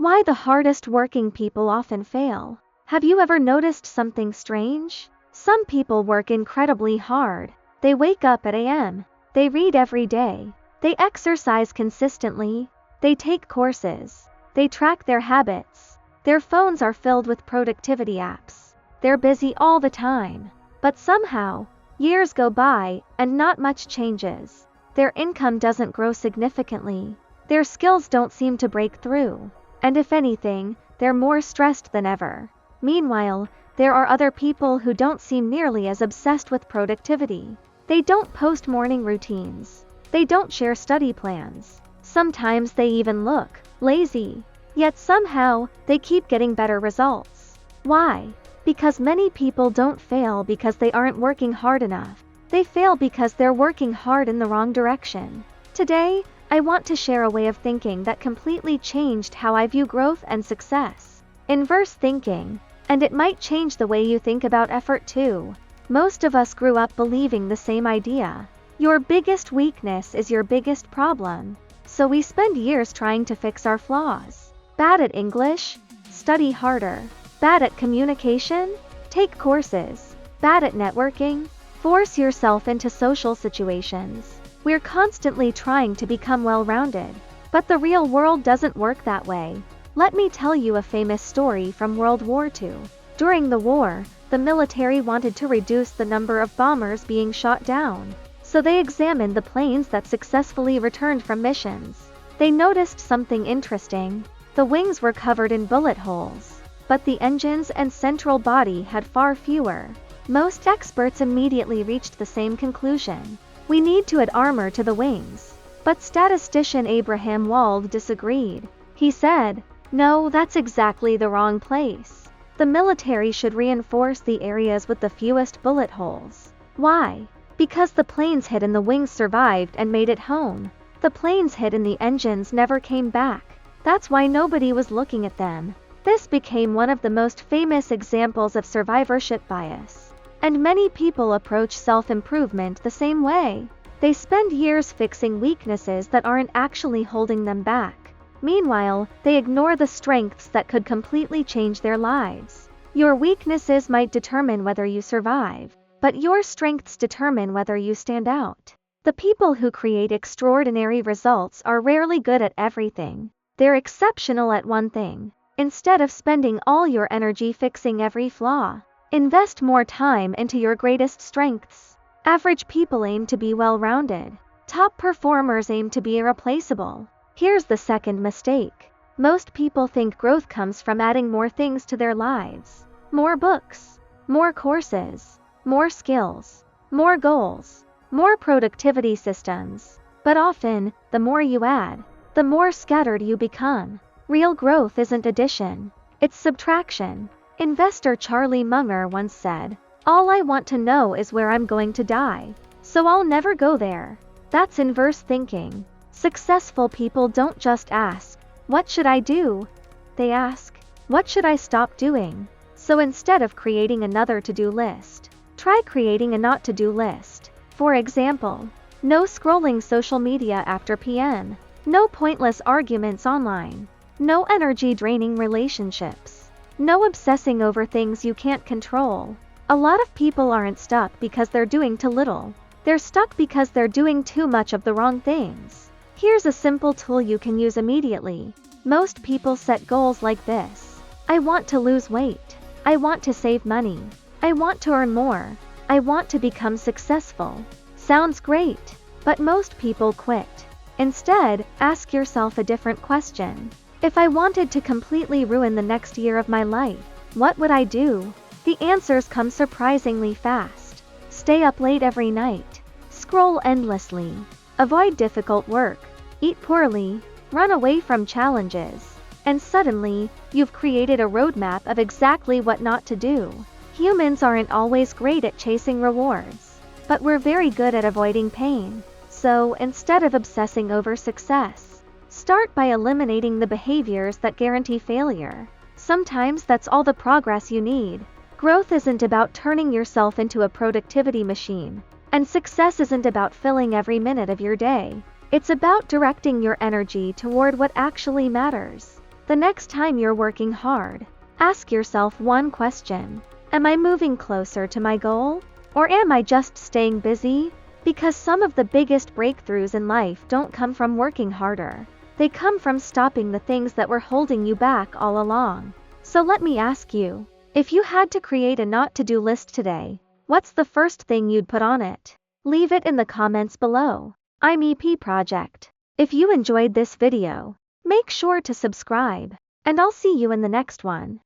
Why the hardest working people often fail. Have you ever noticed something strange? Some people work incredibly hard. They wake up at a.m. They read every day. They exercise consistently. They take courses. They track their habits. Their phones are filled with productivity apps. They're busy all the time. But somehow, years go by, and not much changes. Their income doesn't grow significantly. Their skills don't seem to break through. And if anything, they're more stressed than ever. Meanwhile, there are other people who don't seem nearly as obsessed with productivity. They don't post morning routines. They don't share study plans. Sometimes they even look lazy. Yet somehow, they keep getting better results. Why? Because many people don't fail because they aren't working hard enough. They fail because they're working hard in the wrong direction. Today, I want to share a way of thinking that completely changed how I view growth and success. Inverse thinking. And it might change the way you think about effort too. Most of us grew up believing the same idea. Your biggest weakness is your biggest problem. So we spend years trying to fix our flaws. Bad at English? Study harder. Bad at communication? Take courses. Bad at networking? Force yourself into social situations. We're constantly trying to become well-rounded. But the real world doesn't work that way. Let me tell you a famous story from World War II. During the war, the military wanted to reduce the number of bombers being shot down. So they examined the planes that successfully returned from missions. They noticed something interesting. The wings were covered in bullet holes. But the engines and central body had far fewer. Most experts immediately reached the same conclusion. We need to add armor to the wings. But statistician Abraham Wald disagreed. He said, "No, that's exactly the wrong place. The military should reinforce the areas with the fewest bullet holes." Why? Because the planes hit and the wings survived and made it home. The planes hit and the engines never came back. That's why nobody was looking at them. This became one of the most famous examples of survivorship bias. And many people approach self-improvement the same way. They spend years fixing weaknesses that aren't actually holding them back. Meanwhile, they ignore the strengths that could completely change their lives. Your weaknesses might determine whether you survive, but your strengths determine whether you stand out. The people who create extraordinary results are rarely good at everything. They're exceptional at one thing. Instead of spending all your energy fixing every flaw, invest more time into your greatest strengths. Average people aim to be well-rounded. Top performers aim to be irreplaceable. Here's the second mistake. Most people think growth comes from adding more things to their lives. More books, more courses, more skills, more goals, more productivity systems. But often, the more you add, the more scattered you become. Real growth isn't addition, it's subtraction. Investor Charlie Munger once said, "All I want to know is where I'm going to die, so I'll never go there." That's inverse thinking. Successful people don't just ask, "What should I do?" They ask, "What should I stop doing?" So instead of creating another to-do list, try creating a not-to-do list. For example, no scrolling social media after p.m., no pointless arguments online, no energy-draining relationships, no obsessing over things you can't control. A lot of people aren't stuck because they're doing too little. They're stuck because they're doing too much of the wrong things. Here's a simple tool you can use immediately. Most people set goals like this. I want to lose weight. I want to save money. I want to earn more. I want to become successful. Sounds great, but most people quit. Instead, ask yourself a different question. If I wanted to completely ruin the next year of my life, what would I do? The answers come surprisingly fast. Stay up late every night. Scroll endlessly. Avoid difficult work. Eat poorly. Run away from challenges. And suddenly, you've created a roadmap of exactly what not to do. Humans aren't always great at chasing rewards, but we're very good at avoiding pain. So, instead of obsessing over success, start by eliminating the behaviors that guarantee failure. Sometimes that's all the progress you need. Growth isn't about turning yourself into a productivity machine, and success isn't about filling every minute of your day. It's about directing your energy toward what actually matters. The next time you're working hard, ask yourself one question. Am I moving closer to my goal? Or am I just staying busy? Because some of the biggest breakthroughs in life don't come from working harder. They come from stopping the things that were holding you back all along. So let me ask you, if you had to create a not to-do list today, what's the first thing you'd put on it? Leave it in the comments below. I'm EP Project. If you enjoyed this video, make sure to subscribe, and I'll see you in the next one.